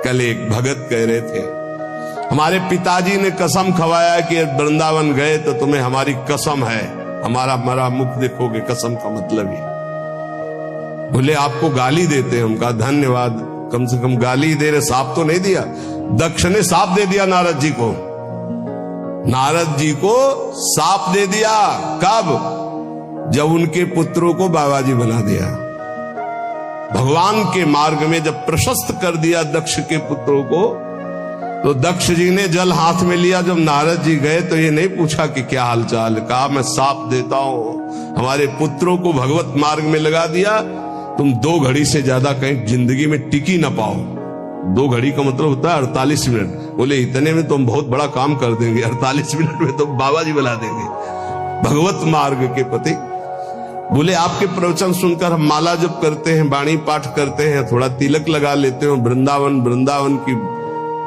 कल एक भगत कह रहे थे, हमारे पिताजी ने कसम खवाया कि वृंदावन गए तो तुम्हें हमारी कसम है, हमारा मरा मुख देखोगे, कसम का मतलब ही। बोले आपको गाली देते हैं। हम कहा धन्यवाद, कम से कम गाली दे रहे, साफ तो नहीं दिया। दक्ष ने साफ दे दिया नारद जी को, नारद जी को साफ दे दिया। कब? जब उनके पुत्रों को बाबा जी बना दिया। भगवान के मार्ग में जब प्रशस्त कर दिया दक्ष के पुत्रों को, तो दक्ष जी ने जल हाथ में लिया। जब नारद जी गए तो ये नहीं पूछा कि क्या हालचाल, कहा मैं साफ देता हूं, हमारे पुत्रों को भगवत मार्ग में लगा दिया, तुम 2 घड़ी से ज्यादा कहीं जिंदगी में टिकी ना पाओ। 2 घड़ी का मतलब होता है 48 मिनट। बोले इतने में तुम बहुत बड़ा काम कर देंगे, 48 मिनट में तुम बाबा जी बना देंगे भगवत मार्ग के पति। बोले आपके प्रवचन सुनकर हम माला जप करते हैं, बाणी पाठ करते हैं, थोड़ा तिलक लगा लेते हैं वृंदावन की,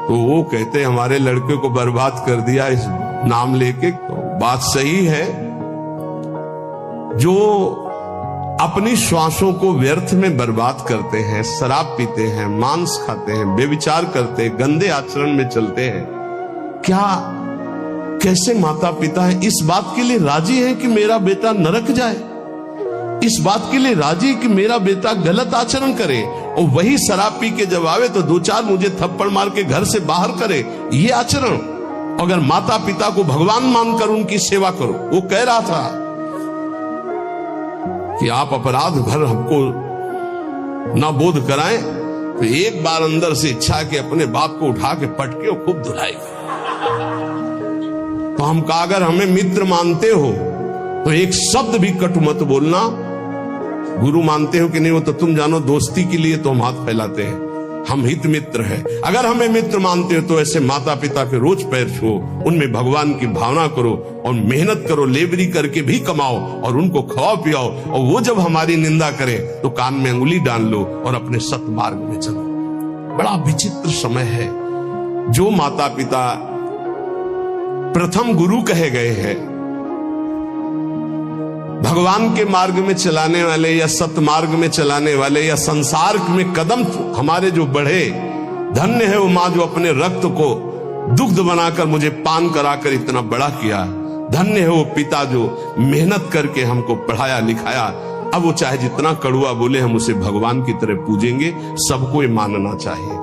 तो वो कहते हैं हमारे लड़के को बर्बाद कर दिया इस नाम लेके। तो बात सही है, जो अपनी श्वासों को व्यर्थ में बर्बाद करते हैं, शराब पीते हैं, मांस खाते हैं, बेविचार करते हैं, गंदे आचरण में चलते हैं, क्या कैसे माता पिता हैं इस बात के लिए राजी हैं कि मेरा बेटा नरक जाए? इस बात के लिए राजी कि मेरा बेटा गलत आचरण करे, और वही शराब पी के जब आवे तो 2-4 मुझे थप्पड़ मार के घर से बाहर करे, ये आचरण? अगर माता पिता को भगवान मानकर उनकी सेवा करो। वो कह रहा था कि आप अपराध भर हमको ना बोध कराएं, तो एक बार अंदर से इच्छा कि अपने बाप को उठा के पटके और खूब धुलाई। तो हम कहा अगर हमें मित्र मानते हो तो एक शब्द भी कटु मत बोलना। गुरु मानते हो कि नहीं वो तो तुम जानो, दोस्ती के लिए तो हम हाथ फैलाते हैं, हम हित मित्र हैं। अगर हमें मित्र मानते हो तो ऐसे माता पिता के रोज पैर छुओ, उनमें भगवान की भावना करो और मेहनत करो, लेबरी करके भी कमाओ और उनको खवाओ पियाओ, और वो जब हमारी निंदा करे तो कान में अंगुली डाल लो और अपने सत्मार्ग में चलो। बड़ा विचित्र समय है। जो माता पिता प्रथम गुरु कहे गए हैं, भगवान के मार्ग में चलाने वाले या सतमार्ग में चलाने वाले या संसार में कदम हमारे जो बढ़े, धन्य है वो माँ जो अपने रक्त को दुग्ध बनाकर मुझे पान कराकर इतना बड़ा किया। धन्य है वो पिता जो मेहनत करके हमको पढ़ाया लिखाया। अब वो चाहे जितना कड़ुआ बोले, हम उसे भगवान की तरह पूजेंगे। सबको ये मानना चाहिए।